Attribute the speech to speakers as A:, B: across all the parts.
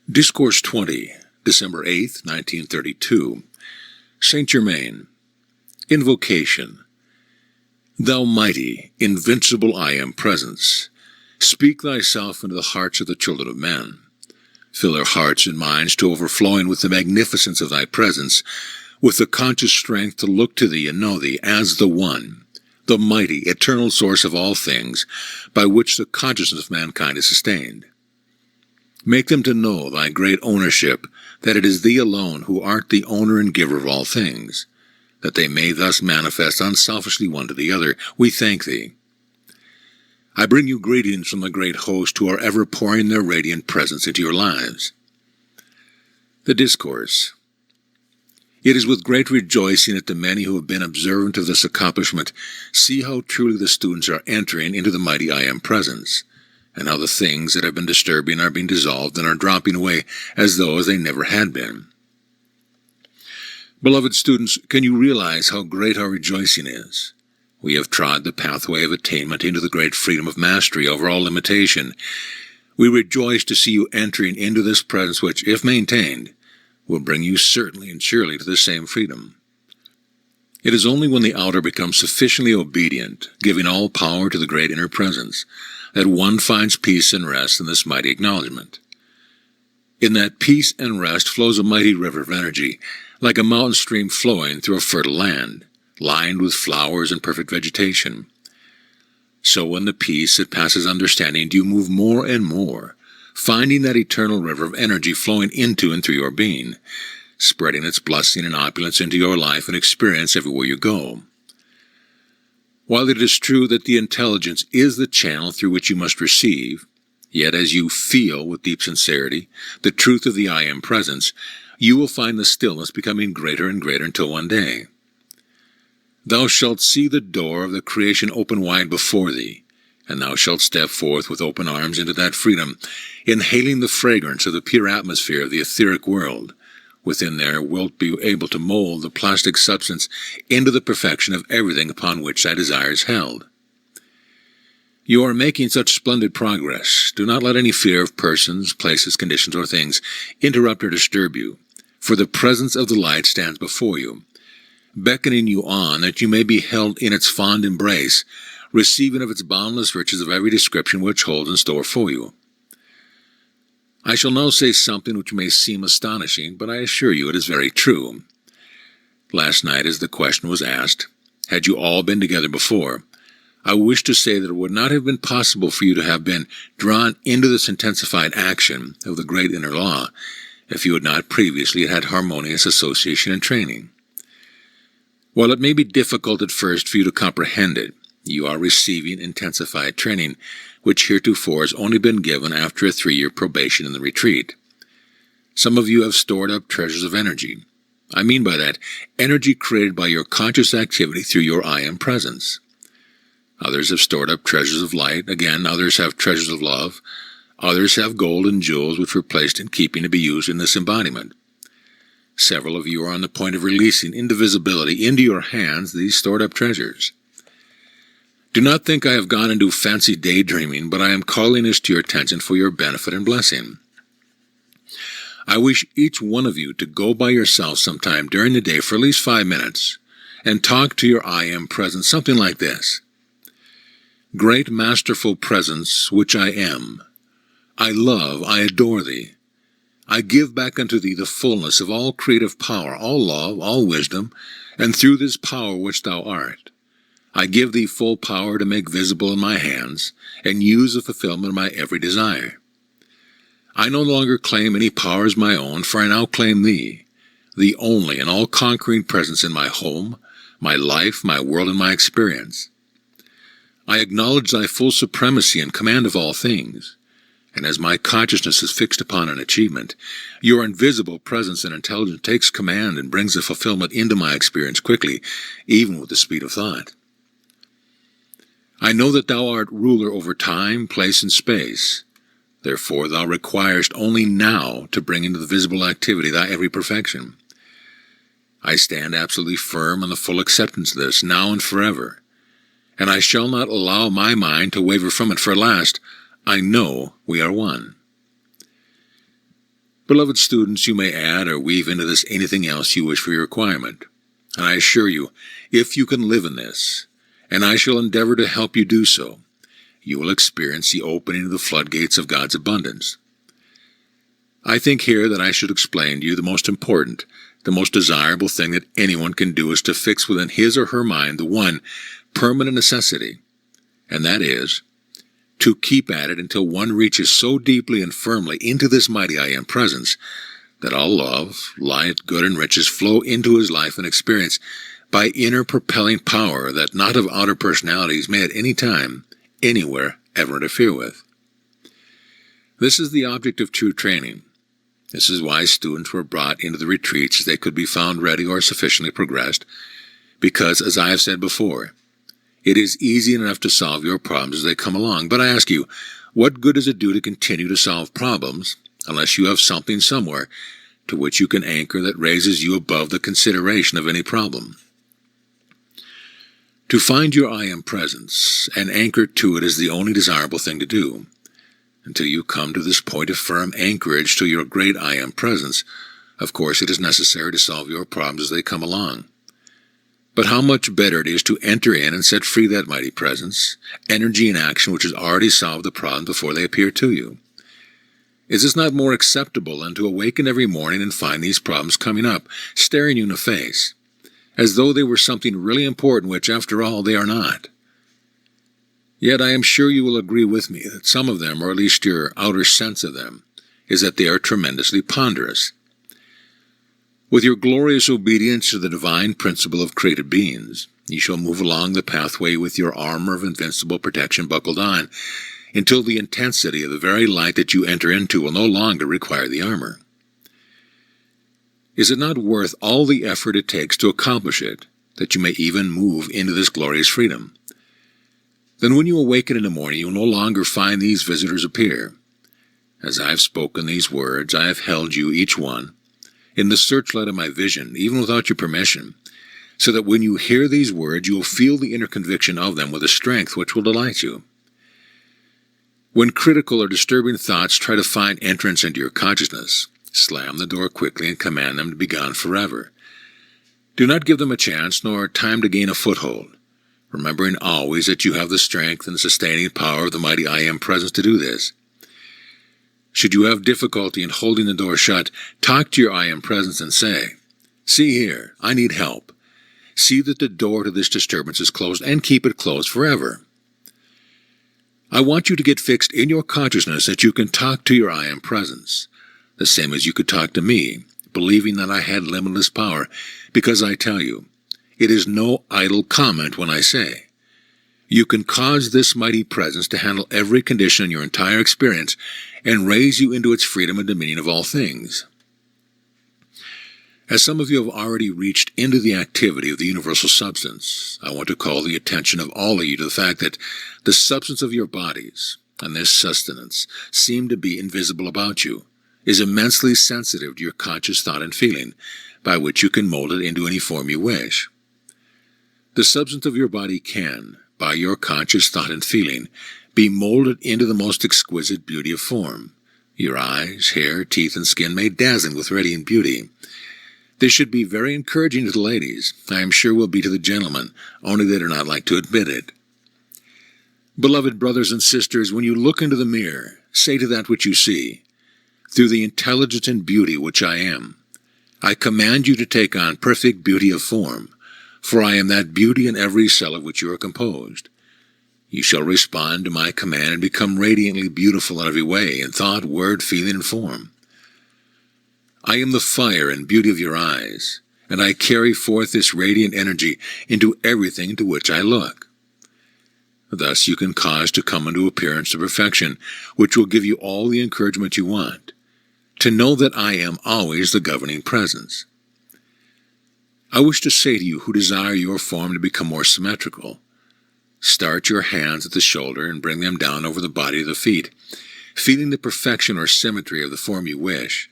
A: Discourse 20, December 8th, 1932. Saint Germain. Invocation. Thou mighty, invincible I Am Presence, speak thyself into the hearts of the children of men. Fill their hearts and minds to overflowing with the magnificence of thy presence, with the conscious strength to look to thee and know thee as the one, the mighty, eternal source of all things, by which the consciousness of mankind is sustained. Make them to know thy great ownership, that it is thee alone who art the owner and giver of all things, that they may thus manifest unselfishly one to the other. We thank thee. I bring you greetings from the great host who are ever pouring their radiant presence into your lives. The Discourse. It is with great rejoicing that the many who have been observant of this accomplishment see how truly the students are entering into the mighty I Am Presence, and how the things that have been disturbing are being dissolved and are dropping away as though they never had been. Beloved students, can you realize how great our rejoicing is? We have trod the pathway of attainment into the great freedom of mastery over all limitation. We rejoice to see you entering into this presence which, if maintained, will bring you certainly and surely to the same freedom. It is only when the outer becomes sufficiently obedient, giving all power to the great inner presence, that one finds peace and rest in this mighty acknowledgement. In that peace and rest flows a mighty river of energy, like a mountain stream flowing through a fertile land, lined with flowers and perfect vegetation. So in the peace that passes understanding do you move more and more, finding that eternal river of energy flowing into and through your being, spreading its blessing and opulence into your life and experience everywhere you go. While it is true that the intelligence is the channel through which you must receive, yet as you feel with deep sincerity the truth of the I Am Presence, you will find the stillness becoming greater and greater until one day thou shalt see the door of the creation open wide before thee, and thou shalt step forth with open arms into that freedom, inhaling the fragrance of the pure atmosphere of the etheric world. Within there wilt be able to mold the plastic substance into the perfection of everything upon which thy desire is held. You are making such splendid progress. Do not let any fear of persons, places, conditions, or things interrupt or disturb you, for the presence of the light stands before you, beckoning you on that you may be held in its fond embrace, receiving of its boundless riches of every description which holds in store for you. I shall now say something which may seem astonishing, but I assure you it is very true. Last night, as the question was asked, had you all been together before, I wish to say that it would not have been possible for you to have been drawn into this intensified action of the great inner law if you had not previously had harmonious association and training. While it may be difficult at first for you to comprehend it, you are receiving intensified training, which heretofore has only been given after a 3-year probation in the retreat. Some of you have stored up treasures of energy. I mean by that, energy created by your conscious activity through your I Am Presence. Others have stored up treasures of light. Again, others have treasures of love. Others have gold and jewels which were placed in keeping to be used in this embodiment. Several of you are on the point of releasing indivisibility into your hands these stored up treasures. Do not think I have gone into fancy daydreaming, but I am calling this to your attention for your benefit and blessing. I wish each one of you to go by yourself sometime during the day for at least 5 minutes and talk to your I Am Presence something like this. Great masterful presence which I am, I love, I adore thee. I give back unto thee the fullness of all creative power, all love, all wisdom, and through this power which thou art, I give thee full power to make visible in my hands, and use the fulfillment of my every desire. I no longer claim any power as my own, for I now claim thee, the only and all-conquering presence in my home, my life, my world, and my experience. I acknowledge thy full supremacy and command of all things, and as my consciousness is fixed upon an achievement, your invisible presence and intelligence takes command and brings the fulfillment into my experience quickly, even with the speed of thought. I know that thou art ruler over time, place, and space. Therefore thou requirest only now to bring into the visible activity thy every perfection. I stand absolutely firm in the full acceptance of this, now and forever, and I shall not allow my mind to waver from it, for at last I know we are one. Beloved students, you may add or weave into this anything else you wish for your requirement. And I assure you, if you can live in this, and I shall endeavor to help you do so, you will experience the opening of the floodgates of God's abundance. I think here that I should explain to you the most important, the most desirable thing that anyone can do is to fix within his or her mind the one permanent necessity, and that is, to keep at it until one reaches so deeply and firmly into this mighty I Am presence that all love, light, good, and riches flow into his life and experience by inner propelling power that not of outer personalities may at any time, anywhere, ever interfere with. This is the object of true training. This is why students were brought into the retreats as they could be found ready or sufficiently progressed, because, as I have said before, it is easy enough to solve your problems as they come along. But I ask you, what good does it do to continue to solve problems unless you have something somewhere to which you can anchor that raises you above the consideration of any problem? To find your I Am presence and anchor to it is the only desirable thing to do. Until you come to this point of firm anchorage to your great I Am presence, of course it is necessary to solve your problems as they come along. But how much better it is to enter in and set free that mighty presence, energy and action which has already solved the problem before they appear to you. Is this not more acceptable than to awaken every morning and find these problems coming up, staring you in the face, as though they were something really important which, after all, they are not? Yet I am sure you will agree with me that some of them, or at least your outer sense of them, is that they are tremendously ponderous. With your glorious obedience to the divine principle of created beings, you shall move along the pathway with your armor of invincible protection buckled on, until the intensity of the very light that you enter into will no longer require the armor. Is it not worth all the effort it takes to accomplish it, that you may even move into this glorious freedom? Then when you awaken in the morning, you will no longer find these visitors appear. As I have spoken these words, I have held you, each one, in the searchlight of my vision, even without your permission, so that when you hear these words, you will feel the inner conviction of them with a strength which will delight you. When critical or disturbing thoughts try to find entrance into your consciousness, slam the door quickly and command them to be gone forever. Do not give them a chance nor time to gain a foothold, remembering always that you have the strength and sustaining power of the mighty I Am presence to do this. Should you have difficulty in holding the door shut, talk to your I Am presence and say, "See here, I need help. See that the door to this disturbance is closed, and keep it closed forever." I want you to get fixed in your consciousness that you can talk to your I Am presence, the same as you could talk to me, believing that I had limitless power, because I tell you, it is no idle comment when I say, you can cause this mighty presence to handle every condition in your entire experience and raise you into its freedom and dominion of all things. As some of you have already reached into the activity of the universal substance, I want to call the attention of all of you to the fact that the substance of your bodies and this sustenance seem to be invisible about you, is immensely sensitive to your conscious thought and feeling, by which you can mold it into any form you wish. The substance of your body can, by your conscious thought and feeling, be molded into the most exquisite beauty of form. Your eyes, hair, teeth, and skin made dazzling with radiant beauty. This should be very encouraging to the ladies. I am sure will be to the gentlemen, only they do not like to admit it. Beloved brothers and sisters, when you look into the mirror, say to that which you see, "Through the intelligence and beauty which I am, I command you to take on perfect beauty of form, for I am that beauty in every cell of which you are composed. You shall respond to my command and become radiantly beautiful in every way, in thought, word, feeling, and form. I am the fire and beauty of your eyes, and I carry forth this radiant energy into everything into which I look. Thus you can cause to come into appearance to perfection, which will give you all the encouragement you want, to know that I am always the governing presence. I wish to say to you who desire your form to become more symmetrical, start your hands at the shoulder and bring them down over the body of the feet, feeling the perfection or symmetry of the form you wish.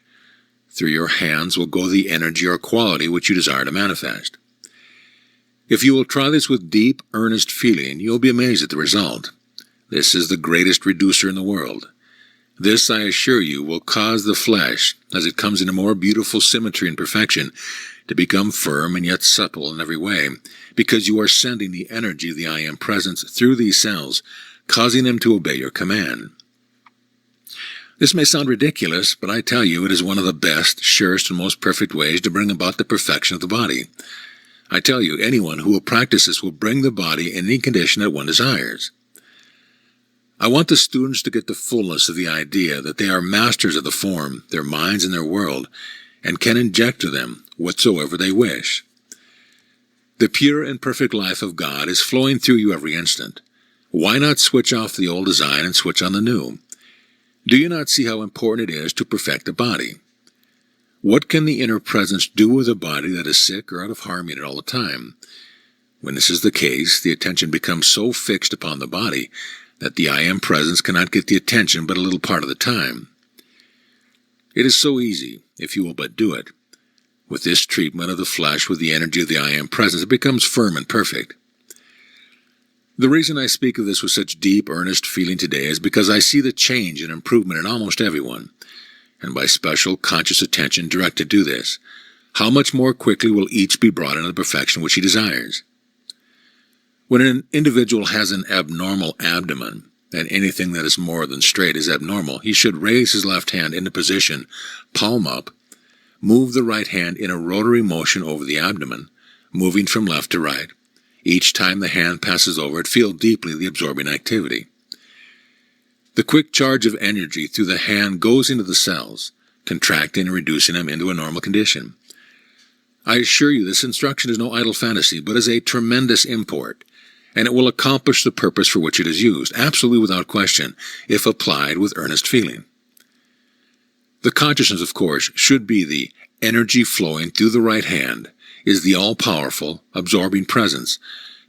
A: Through your hands will go the energy or quality which you desire to manifest. If you will try this with deep, earnest feeling, you will be amazed at the result. This is the greatest reducer in the world. This, I assure you, will cause the flesh, as it comes into more beautiful symmetry and perfection, to become firm and yet supple in every way, because you are sending the energy of the I Am Presence through these cells, causing them to obey your command. This may sound ridiculous, but I tell you it is one of the best, surest, and most perfect ways to bring about the perfection of the body. I tell you, anyone who will practice this will bring the body in any condition that one desires. I want the students to get the fullness of the idea that they are masters of the form, their minds, and their world, and can inject to them whatsoever they wish. The pure and perfect life of God is flowing through you every instant. Why not switch off the old design and switch on the new? Do you not see how important it is to perfect the body? What can the inner presence do with a body that is sick or out of harmony all the time? When this is the case, the attention becomes so fixed upon the body that the I Am Presence cannot get the attention but a little part of the time. It is so easy, if you will but do it. With this treatment of the flesh with the energy of the I Am Presence, it becomes firm and perfect. The reason I speak of this with such deep, earnest feeling today is because I see the change and improvement in almost everyone, and by special, conscious attention directed to this, how much more quickly will each be brought into the perfection which he desires. When an individual has an abnormal abdomen, and anything that is more than straight is abnormal, he should raise his left hand into position, palm up, move the right hand in a rotary motion over the abdomen, moving from left to right. Each time the hand passes over it, feel deeply the absorbing activity. The quick charge of energy through the hand goes into the cells, contracting and reducing them into a normal condition. I assure you this instruction is no idle fantasy, but is a tremendous import, and it will accomplish the purpose for which it is used, absolutely without question, if applied with earnest feeling. The consciousness, of course, should be the energy flowing through the right hand, is the all-powerful, absorbing presence,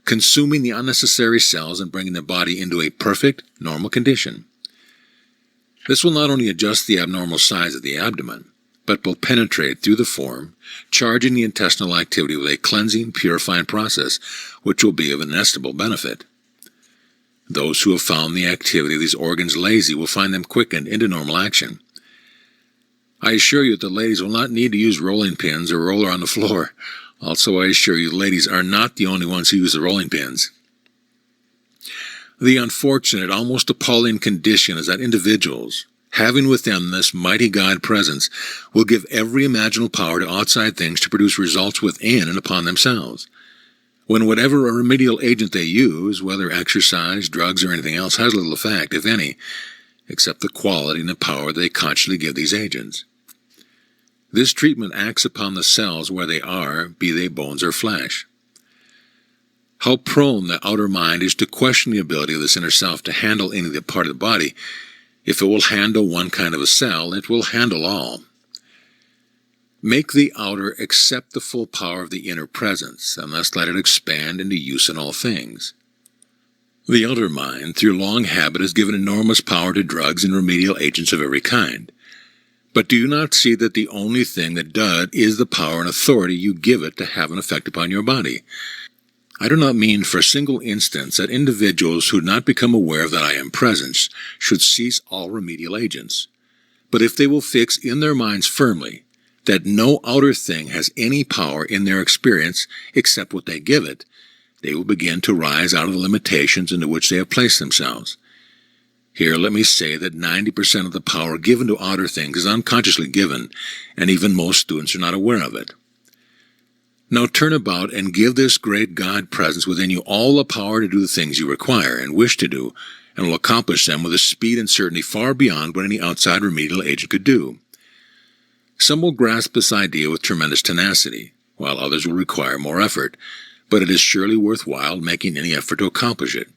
A: consuming the unnecessary cells and bringing the body into a perfect, normal condition. This will not only adjust the abnormal size of the abdomen, but will penetrate through the form, charging the intestinal activity with a cleansing, purifying process, which will be of inestimable benefit. Those who have found the activity of these organs lazy will find them quickened into normal action. I assure you that the ladies will not need to use rolling pins or roller on the floor. Also, I assure you, ladies are not the only ones who use the rolling pins. The unfortunate, almost appalling condition is that individuals, having with them this mighty God presence, will give every imaginable power to outside things to produce results within and upon themselves. When whatever remedial agent they use, whether exercise, drugs, or anything else, has little effect, if any, except the quality and the power they consciously give these agents. This treatment acts upon the cells where they are, be they bones or flesh. How prone the outer mind is to question the ability of this inner self to handle any part of the body. If it will handle one kind of a cell, it will handle all. Make the outer accept the full power of the inner presence, and thus let it expand into use in all things. The outer mind, through long habit, has given enormous power to drugs and remedial agents of every kind. But do you not see that the only thing that does is the power and authority you give it to have an effect upon your body? I do not mean for a single instance that individuals who do not become aware of that I Am Presence should cease all remedial agents. But if they will fix in their minds firmly that no outer thing has any power in their experience except what they give it, they will begin to rise out of the limitations into which they have placed themselves. Here, let me say that 90% of the power given to outer things is unconsciously given, and even most students are not aware of it. Now turn about and give this great God presence within you all the power to do the things you require and wish to do, and will accomplish them with a speed and certainty far beyond what any outside remedial agent could do. Some will grasp this idea with tremendous tenacity, while others will require more effort, but it is surely worthwhile making any effort to accomplish it.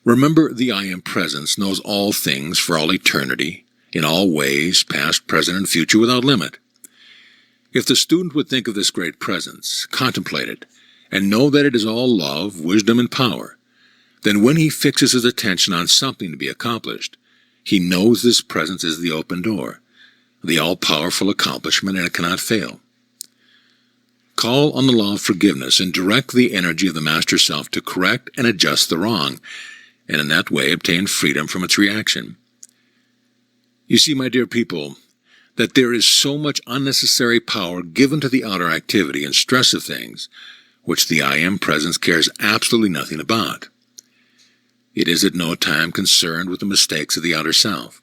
A: Remember, the I Am Presence knows all things for all eternity, in all ways, past, present, and future, without limit. If the student would think of this great presence, contemplate it, and know that it is all love, wisdom, and power, then when he fixes his attention on something to be accomplished, he knows this presence is the open door, the all-powerful accomplishment, and it cannot fail. Call on the law of forgiveness and direct the energy of the Master Self to correct and adjust the wrong, and in that way obtain freedom from its reaction. You see, my dear people, that there is so much unnecessary power given to the outer activity and stress of things, which the I Am Presence cares absolutely nothing about. It is at no time concerned with the mistakes of the outer self.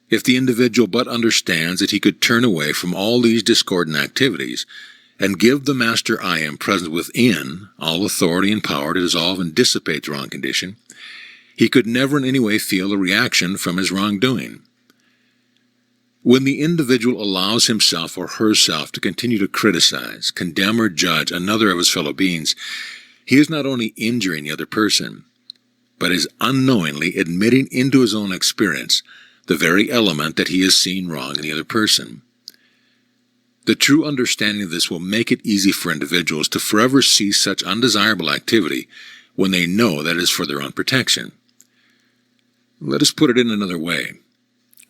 A: If the individual but understands that he could turn away from all these discordant activities and give the Master I Am Presence within all authority and power to dissolve and dissipate the wrong condition, he could never in any way feel a reaction from his wrongdoing. When the individual allows himself or herself to continue to criticize, condemn, or judge another of his fellow beings, he is not only injuring the other person, but is unknowingly admitting into his own experience the very element that he has seen wrong in the other person. The true understanding of this will make it easy for individuals to forever cease such undesirable activity when they know that it is for their own protection. Let us put it in another way.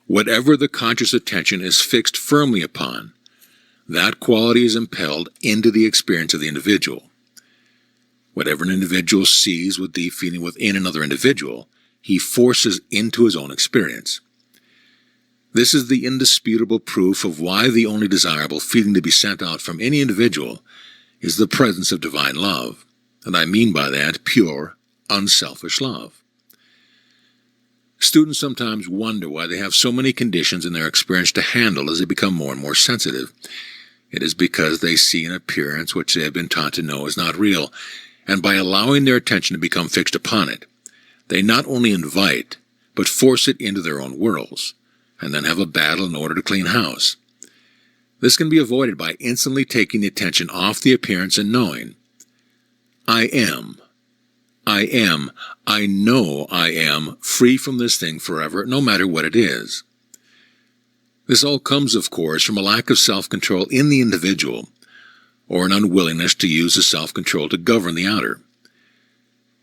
A: Whatever the conscious attention is fixed firmly upon, that quality is impelled into the experience of the individual. Whatever an individual sees with deep feeling within another individual, he forces into his own experience. This is the indisputable proof of why the only desirable feeling to be sent out from any individual is the presence of divine love, and I mean by that pure, unselfish love. Students sometimes wonder why they have so many conditions in their experience to handle as they become more and more sensitive. It is because they see an appearance which they have been taught to know is not real, and by allowing their attention to become fixed upon it, they not only invite, but force it into their own worlds, and then have a battle in order to clean house. This can be avoided by instantly taking the attention off the appearance and knowing, I am, I know I am free from this thing forever, no matter what it is. This all comes, of course, from a lack of self-control in the individual, or an unwillingness to use the self-control to govern the outer.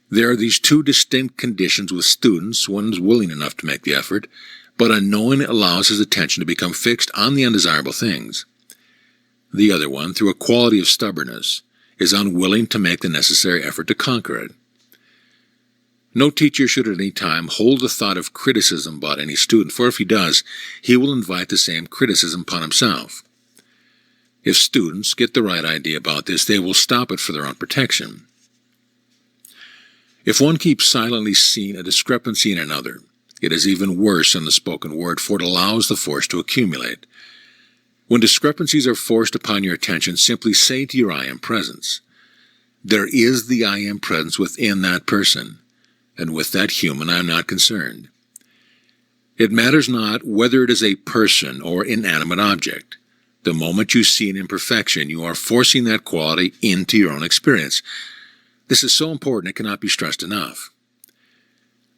A: There are these two distinct conditions with students. One is willing enough to make the effort, but unknowingly allows his attention to become fixed on the undesirable things. The other one, through a quality of stubbornness, is unwilling to make the necessary effort to conquer it. No teacher should at any time hold the thought of criticism about any student, for if he does, he will invite the same criticism upon himself. If students get the right idea about this, they will stop it for their own protection. If one keeps silently seeing a discrepancy in another, it is even worse than the spoken word, for it allows the force to accumulate. When discrepancies are forced upon your attention, simply say to your I Am Presence, there is the I Am Presence within that person, and with that human I am not concerned. It matters not whether it is a person or inanimate object. The moment you see an imperfection, you are forcing that quality into your own experience. This is so important it cannot be stressed enough.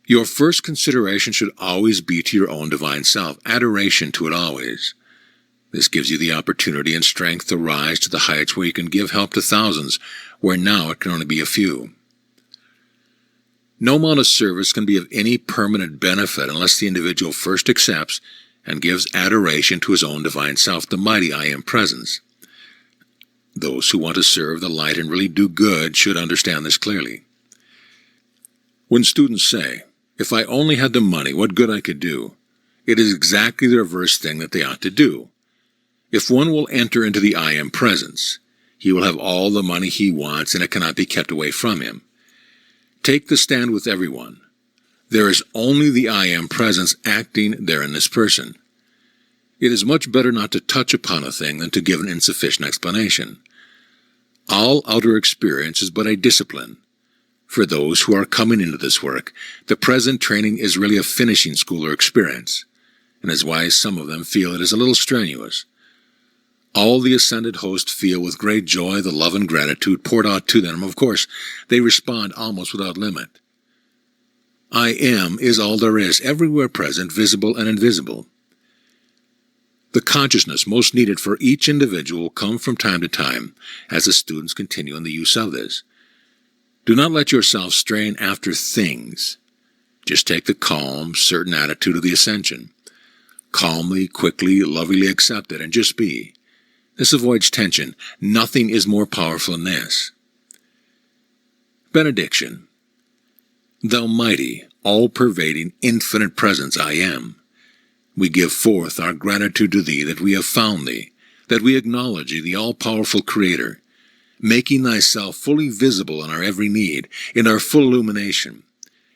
A: Your first consideration should always be to your own divine self, adoration to it always. This gives you the opportunity and strength to rise to the heights where you can give help to thousands, where now it can only be a few. No amount of service can be of any permanent benefit unless the individual first accepts and gives adoration to his own divine self, the mighty I Am Presence. Those who want to serve the light and really do good should understand this clearly. When students say, if I only had the money, what good I could do, it is exactly the reverse thing that they ought to do. If one will enter into the I Am Presence, he will have all the money he wants and it cannot be kept away from him. Take the stand with everyone. There is only the I Am Presence acting there in this person. It is much better not to touch upon a thing than to give an insufficient explanation. All outer experience is but a discipline. For those who are coming into this work, the present training is really a finishing school or experience, and is why some of them feel it is a little strenuous. All the ascended host feel with great joy the love and gratitude poured out to them. Of course, they respond almost without limit. I am is all there is, everywhere present, visible and invisible. The consciousness most needed for each individual will come from time to time as the students continue in the use of this. Do not let yourself strain after things. Just take the calm, certain attitude of the ascension. Calmly, quickly, lovingly accept it, and just be. This avoids tension. Nothing is more powerful than this. Benediction. Thou mighty, all-pervading, infinite presence I am, We give forth our gratitude to Thee that we have found Thee, that we acknowledge Thee, the all-powerful Creator, making Thyself fully visible in our every need, in our full illumination,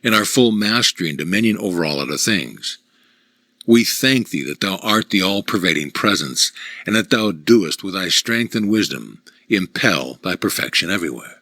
A: in our full mastery and dominion over all other things. We thank Thee that Thou art the all-pervading presence, and that Thou doest with Thy strength and wisdom impel Thy perfection everywhere.